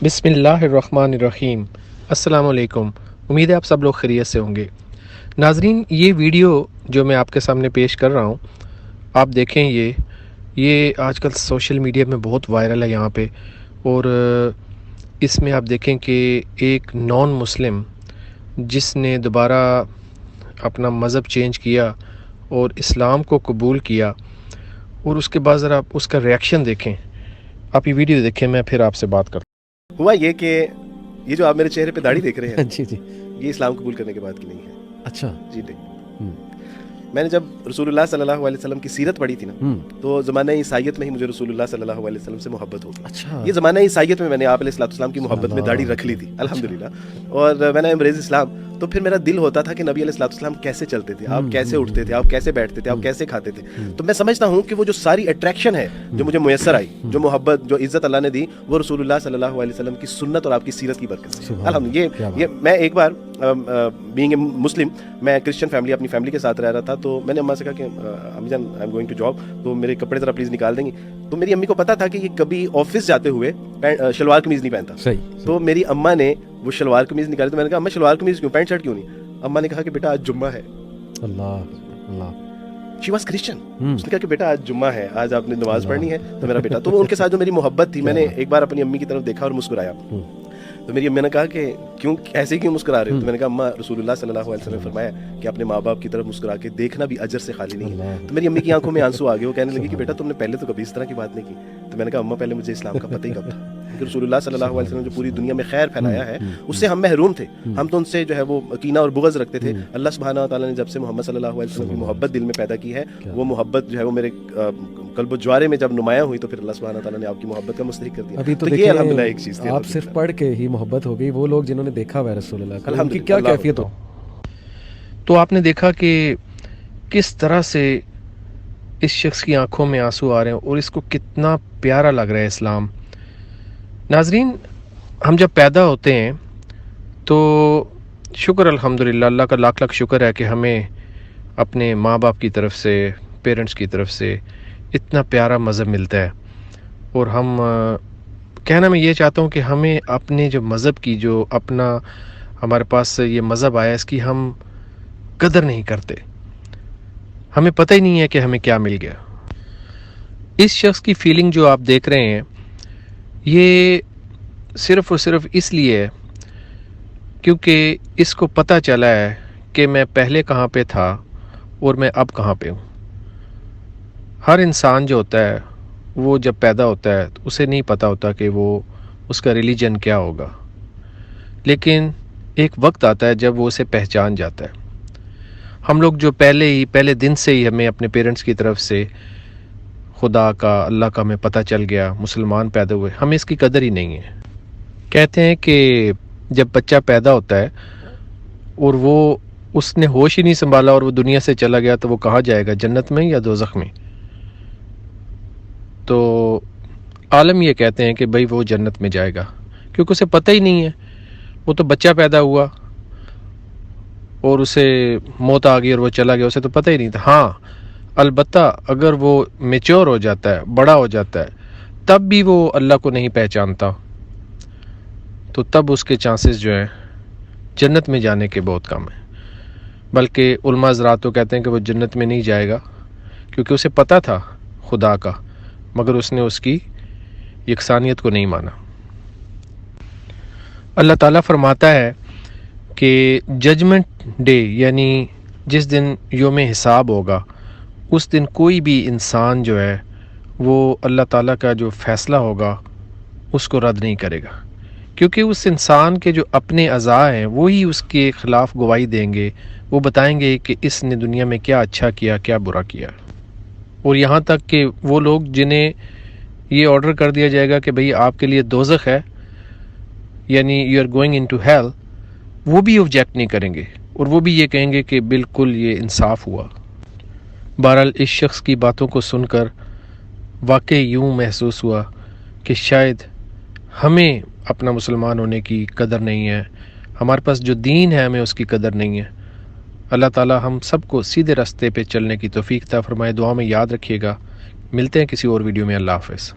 بسم اللہ الرحمن الرحیم۔ السلام علیکم، امید ہے آپ سب لوگ خیریت سے ہوں گے۔ ناظرین، یہ ویڈیو جو میں آپ کے سامنے پیش کر رہا ہوں، آپ دیکھیں یہ آج کل سوشل میڈیا میں بہت وائرل ہے یہاں پہ، اور اس میں آپ دیکھیں کہ ایک نان مسلم جس نے دوبارہ اپنا مذہب چینج کیا اور اسلام کو قبول کیا، اور اس کے بعد ذرا آپ اس کا ریاکشن دیکھیں۔ آپ یہ ویڈیو دیکھیں، میں پھر آپ سے بات کرتا ہوں۔ ہوا یہ کہ یہ جو آپ میرے چہرے پہ داڑھی دیکھ رہے ہیں جی یہ اسلام قبول کرنے کے بعد کی نہیں ہے۔ اچھا جی میں نے جب رسول اللہ صلی اللہ علیہ وسلم کی سیرت پڑھی تھی نا، تو زمانہ عیسائیت میں ہی مجھے رسول اللہ صلی اللہ علیہ وسلم سے محبت ہوگی۔ اچھا، یہ زمانہ عیسائیت میں میں نے آپ علیہ السلام کی محبت میں داڑھی رکھ لی تھی الحمدللہ، اور میں نے امبریز اسلام، تو پھر میرا دل ہوتا تھا کہ نبی علیہ السلام کیسے چلتے تھے، آپ کیسے اٹھتے تھے، آپ کیسے بیٹھتے تھے، آپ کیسے کھاتے تھے۔ تو میں سمجھتا ہوں کہ وہ جو ساری اٹریکشن ہے جو مجھے میسر آئی، جو محبت، جو عزت اللہ نے دی، وہ رسول اللہ صلی اللہ علیہ وسلم کی سنت اور آپ کی سیرت کی برکت سے۔ الحمدللہ یہ میں ایک بار بینگ اے مسلم، میں کرسچن فیملی اپنی فیملی کے ساتھ رہ رہا تھا، تو میں نے اماں سے کہا کہ امی جان I am going to job, تو میرے کپڑے ذرا پلیز نکال دیں گی۔ تو میری امی کو پتا تھا کہ یہ کبھی آفس جاتے ہوئے شلوار قمیض نہیں پہنتا، تو میری اماں نے وہ شلوار قمیض نکالی، تو میں نے کہا اماں شلوار قمیض کیوں، پینٹ شرٹ کیوں نہیں؟ اماں نے کہا کہ بیٹا آج جمعہ ہے۔ اللہ شی واز کرسچن، اس نے کہا کہ بیٹا آج جمعہ ہے، آج آپ نے نماز پڑھنی ہے، تو میرا بیٹا، تو ان کے ساتھ جو میری محبت تھی، میں نے ایک بار اپنی امی کی طرف دیکھا اور مسکرایا۔ تو میری امی نے کہا کہ کیوں ایسے کیوں مسکرا رہے ہو؟ تو میں نے کہا اماں رسول اللہ صلی اللہ علیہ وسلم نے فرمایا کہ اپنے ماں باپ کی طرف مسکرا کے دیکھنا بھی اجر سے خالی نہیں ہے۔ تو میری امی کی آنکھوں میں آنسو آ گئے، وہ کہنے لگی کہ بیٹا تم نے پہلے تو کبھی اس طرح کی بات نہیں کی۔ تو میں نے کہا اماں پہلے مجھے اسلام کا پتہ ہی کب تھا کہ رسول اللہ صلی اللہ علیہ وسلم جو پوری دنیا میں خیر پھیلایا ہے اس سے ہم محروم تھے، ہم تو ان سے جو ہے وہ کینہ اور بغض رکھتے تھے۔ اللہ سبحانہ و تعالیٰ نے جب سے محمد صلی اللہ علیہ وسلم کی محبت دل میں پیدا کی ہے، وہ محبت جو ہے وہ میرے قلب و جوارے میں جب نمایاں ہوئی، تو پھر اللہ سبحانہ و تعالیٰ نے آپ کی محبت کا مستحق کر دیا۔ ابھی تو یہ الحمدللہ ایک چیز تھی، آپ صرف پڑھ کے ہی محبت ہو گئی، وہ لوگ جنہوں نے دیکھا ہوا رسول اللہ کو، ان کی کیا کیفیت ہو؟ تو آپ نے دیکھا کہ کس طرح سے اس شخص کی آنکھوں میں آنسو آ رہے ہیں، اور اس کو کتنا پیارا لگ رہا ہے اسلام۔ ناظرین، ہم جب پیدا ہوتے ہیں تو شکر الحمدللہ، اللہ کا لاکھ لاکھ شکر ہے کہ ہمیں اپنے ماں باپ کی طرف سے، پیرنٹس کی طرف سے اتنا پیارا مذہب ملتا ہے، اور ہم کہنا میں یہ چاہتا ہوں کہ ہمیں اپنے جو مذہب کی، جو اپنا ہمارے پاس یہ مذہب آیا، اس کی ہم قدر نہیں کرتے، ہمیں پتہ ہی نہیں ہے کہ ہمیں کیا مل گیا۔ اس شخص کی فیلنگ جو آپ دیکھ رہے ہیں، یہ صرف اور صرف اس لیے ہے کیونکہ اس کو پتہ چلا ہے کہ میں پہلے کہاں پہ تھا اور میں اب کہاں پہ ہوں۔ ہر انسان جو ہوتا ہے وہ جب پیدا ہوتا ہے تو اسے نہیں پتہ ہوتا کہ وہ اس کا ریلیجن کیا ہوگا، لیکن ایک وقت آتا ہے جب وہ اسے پہچان جاتا ہے۔ ہم لوگ جو پہلے دن سے ہی ہمیں اپنے پیرنٹس کی طرف سے خدا کا، اللہ کا ہمیں پتہ چل گیا، مسلمان پیدا ہوئے، ہمیں اس کی قدر ہی نہیں ہے۔ کہتے ہیں کہ جب بچہ پیدا ہوتا ہے اور وہ اس نے ہوش ہی نہیں سنبھالا اور وہ دنیا سے چلا گیا، تو وہ کہاں جائے گا، جنت میں یا دوزخ میں؟ تو عالم یہ کہتے ہیں کہ بھئی وہ جنت میں جائے گا، کیونکہ اسے پتہ ہی نہیں ہے، وہ تو بچہ پیدا ہوا اور اسے موت آ گئی اور وہ چلا گیا، اسے تو پتہ ہی نہیں تھا۔ ہاں البتہ اگر وہ میچور ہو جاتا ہے، بڑا ہو جاتا ہے، تب بھی وہ اللہ کو نہیں پہچانتا، تو تب اس کے چانسز جو ہیں جنت میں جانے کے بہت کم ہیں۔ بلکہ علماء حضرات تو کہتے ہیں کہ وہ جنت میں نہیں جائے گا، کیونکہ اسے پتہ تھا خدا کا، مگر اس نے اس کی یکسانیت کو نہیں مانا۔ اللہ تعالیٰ فرماتا ہے کہ ججمنٹ ڈے، یعنی جس دن یوم حساب ہوگا، اس دن کوئی بھی انسان جو ہے وہ اللہ تعالیٰ کا جو فیصلہ ہوگا اس کو رد نہیں کرے گا، کیونکہ اس انسان کے جو اپنے اعضاء ہیں وہی اس کے خلاف گواہی دیں گے، وہ بتائیں گے کہ اس نے دنیا میں کیا اچھا کیا، کیا برا کیا۔ اور یہاں تک کہ وہ لوگ جنہیں یہ آرڈر کر دیا جائے گا کہ بھئی آپ کے لیے دوزخ ہے، یعنی you are going into hell, وہ بھی آبجیکٹ نہیں کریں گے، اور وہ بھی یہ کہیں گے کہ بالکل یہ انصاف ہوا۔ بہرحال اس شخص کی باتوں کو سن کر واقعی یوں محسوس ہوا کہ شاید ہمیں اپنا مسلمان ہونے کی قدر نہیں ہے، ہمارے پاس جو دین ہے ہمیں اس کی قدر نہیں ہے۔ اللہ تعالی ہم سب کو سیدھے راستے پہ چلنے کی توفیق عطا فرمائے۔ دعا میں یاد رکھیے گا۔ ملتے ہیں کسی اور ویڈیو میں۔ اللہ حافظ۔